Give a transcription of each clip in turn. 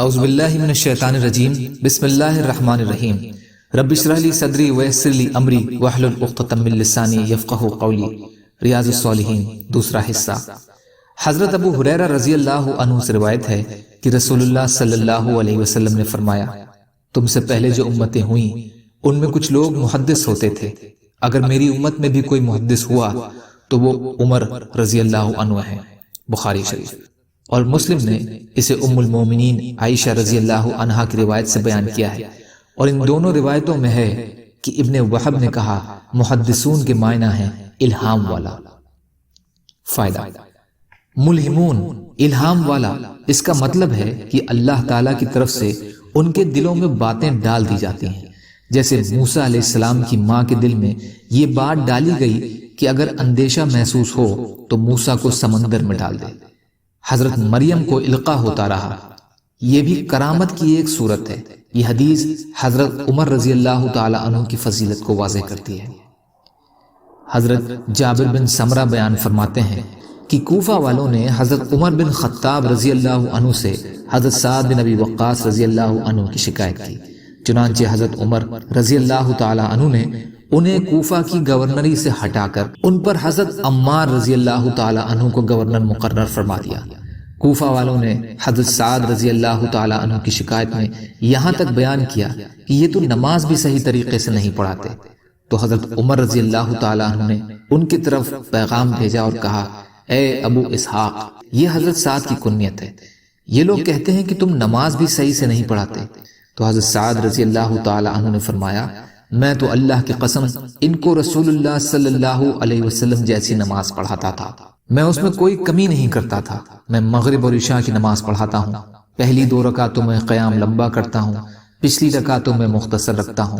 اعوذ باللہ من الشیطان الرجیم بسم اللہ الرحمن الرحیم رب اشرح لی صدری ویسر لی امری واحلل عقدۃ من لسانی یفقہوا قولی۔ ریاض الصالحین دوسرا حصہ۔ حضرت ابو ہریرہ رضی اللہ عنہ سے روایت ہے کہ رسول اللہ صلی اللہ علیہ وسلم نے فرمایا، تم سے پہلے جو امتیں ہوئیں ان میں کچھ لوگ محدث ہوتے تھے، اگر میری امت میں بھی کوئی محدث ہوا تو وہ عمر رضی اللہ عنہ ہیں۔ بخاری شریف۔ اور مسلم نے اسے ام المومنین عائشہ رضی اللہ عنہا کی روایت سے بیان کیا ہے، اور ان دونوں روایتوں میں ہے کہ ابن وہب نے کہا محدثون کے معنی ہیں الہام والا۔ فائدہ: ملہمون، الہام والا، اس کا مطلب ہے کہ اللہ تعالیٰ کی طرف سے ان کے دلوں میں باتیں ڈال دی جاتی ہیں، جیسے موسیٰ علیہ السلام کی ماں کے دل میں یہ بات ڈالی گئی کہ اگر اندیشہ محسوس ہو تو موسیٰ کو سمندر میں ڈال دے۔ حضرت مریم کو القاء ہوتا رہا، یہ بھی کرامت کی ایک صورت ہے۔ یہ حدیث حضرت عمر رضی اللہ تعالی عنہ کی فضیلت کو واضح کرتی ہے۔ حضرت جابر بن سمرہ بیان فرماتے ہیں کہ کوفہ والوں نے حضرت عمر بن خطاب رضی اللہ عنہ سے حضرت سعد بن ابی وقاص رضی اللہ عنہ کی شکایت کی، چنانچہ حضرت عمر رضی اللہ تعالی عنہ نے انہیں کوفہ کی گورنری سے ہٹا کر ان پر حضرت عمار رضی اللہ تعالی عنہ کو گورنر مقرر فرما دیا۔ کوفہ والوں نے حضرت سعد رضی اللہ تعالی عنہ کی شکایت میں یہاں تک بیان کیا کہ یہ تو نماز بھی صحیح طریقے سے نہیں پڑھاتے، تو حضرت عمر رضی اللہ تعالی عنہ نے ان کی طرف پیغام بھیجا اور کہا، اے ابو اسحاق، یہ حضرت سعد کی کنیت ہے، یہ لوگ کہتے ہیں کہ تم نماز بھی صحیح سے نہیں پڑھاتے۔ تو حضرت سعد رضی اللہ تعالی عنہ نے فرمایا، میں تو اللہ کی قسم ان کو رسول اللہ صلی اللہ علیہ وسلم جیسی نماز پڑھاتا تھا، میں اس میں کوئی کمی نہیں کرتا تھا۔ میں مغرب اور عشاء کی نماز پڑھاتا ہوں، پہلی 2 رکعتوں میں قیام لمبا کرتا ہوں، پچھلی رکعتوں میں مختصر رکھتا ہوں۔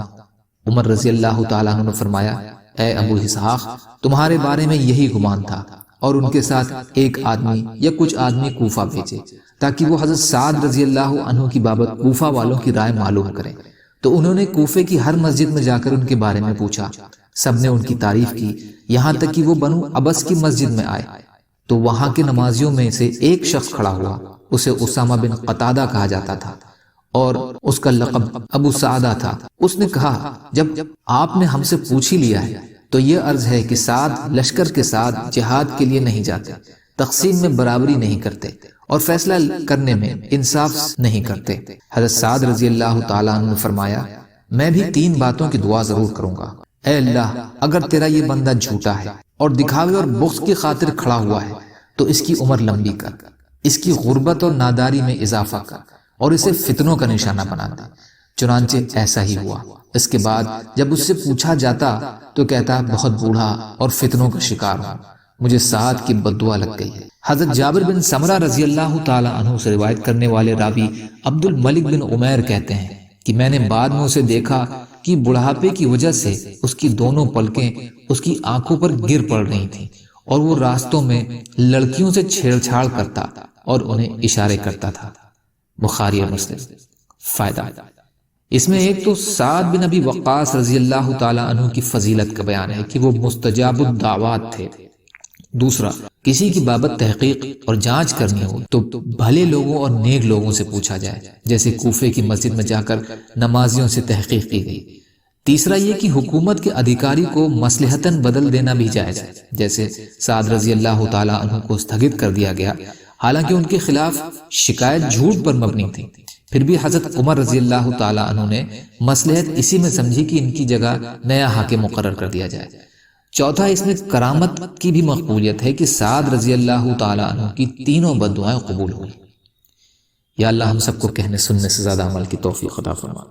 عمر رضی اللہ تعالیٰ عنہ نے فرمایا، اے ابو اسحاق، تمہارے بارے میں یہی گمان تھا، اور ان کے ساتھ ایک آدمی یا کچھ آدمی کوفہ بھیجے تاکہ وہ حضرت سعد رضی اللہ عنہ کی بابت کوفہ والوں کی رائے معلوم کریں۔ تو انہوں نے کوفے کی ہر مسجد میں جا کر ان کے بارے میں پوچھا، سب نے ان کی تعریف کی، یہاں تک کہ وہ بنو عبس کی مسجد میں آئے تو وہاں کے نمازیوں میں سے ایک شخص کھڑا ہوا، اسے اسامہ بن قتادہ کہا جاتا تھا اور اس کا لقب ابو سعدہ تھا۔ اس نے کہا، جب آپ نے ہم سے پوچھ ہی لیا ہے تو یہ عرض ہے کہ سعد لشکر کے ساتھ جہاد کے لیے نہیں جاتے، تقسیم میں برابری نہیں کرتے اور فیصلہ کرنے میں انصاف نہیں کرتے۔ حضرت سعد رضی اللہ تعالیٰ عنہ نے فرمایا، میں بھی 3 باتوں کی دعا ضرور کروں گا۔ اے اللہ، اگر تیرا یہ بندہ جھوٹا ہے اور دکھاوے اور بغض کی خاطر کھڑا ہوا ہے تو اس کی عمر لمبی کر، اس کی غربت اور ناداری میں اضافہ کر، اور اسے فتنوں کا نشانہ بنا دے۔ چنانچہ ایسا ہی ہوا۔ اس کے بعد جب اس سے پوچھا جاتا تو کہتا، بہت بوڑھا اور فتنوں کا شکار ہوں، مجھے سعد کی بددعا لگ گئی ہے۔ حضرت جابر بن سمرہ رضی اللہ تعالی عنہ سے روایت کرنے والے راوی عبد الملک بن عمیر کہتے ہیں کہ میں نے بعد میں اسے دیکھا کہ بڑھاپے کی وجہ سے اس کی دونوں پلکیں اس کی آنکھوں پر گر پڑ رہی تھیں، اور وہ راستوں میں لڑکیوں سے چھیڑ چھاڑ کرتا اور انہیں اشارے کرتا تھا۔ بخاری اور مسلم۔ فائدہ: اس میں ایک تو سعد بن ابی وقاص رضی اللہ تعالی عنہ کی فضیلت کا بیان ہے کہ وہ مستجاب الدعوات تھے۔ دوسرا، کسی کی بابت تحقیق اور جانچ کرنی ہو تو بھلے لوگوں اور نیک لوگوں سے پوچھا جائے، جیسے کوفے کی مسجد میں جا کر نمازیوں سے تحقیق کی گئی۔ تیسرا یہ کہ حکومت کے ادھیکاری کو مصلحتاً بدل دینا بھی جائز ہے، جیسے سعد رضی اللہ تعالی عنہ کو استھگت کر دیا گیا، حالانکہ ان کے خلاف شکایت جھوٹ پر مبنی تھی، پھر بھی حضرت عمر رضی اللہ تعالی عنہ نے مصلحت اسی میں سمجھی کہ ان کی جگہ نیا حاکم مقرر کر دیا جائے۔ چوتھا، اس میں کرامت کی بھی مقبولیت ہے کہ سعد رضی اللہ تعالی عنہ کی 3 بددعائیں قبول ہوئی۔ یا اللہ ہم سب کو کہنے سننے سے زیادہ عمل کی توفیق عطا فرما۔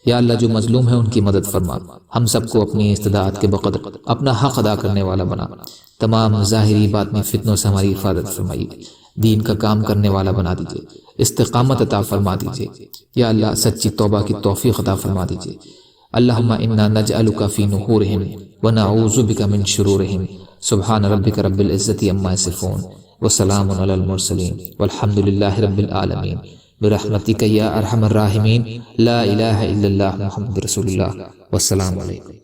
یا اللہ جو مظلوم ہے ان کی مدد فرما، ہم سب کو اپنی استطاعت کے بقدر اپنا حق ادا کرنے والا بنا، تمام ظاہری باطنی فتنوں سے ہماری حفاظت فرمائی، دین کا کام کرنے والا بنا دیجئے، استقامت عطا فرما دیجئے۔ یا اللہ سچی توبہ کی توفیق عطا فرما دیجئے۔ اللہم انا نجعلک فی نحورہم ونعوذ بک من شرورہم۔ سبحان ربک رب العزت عما یصفون وسلام علی المرسلین والحمد للہ رب العالمین برحمتک یا ارحم الراحمین۔ لا الہ الا اللہ محمد رسول اللہ۔ والسلام علیکم۔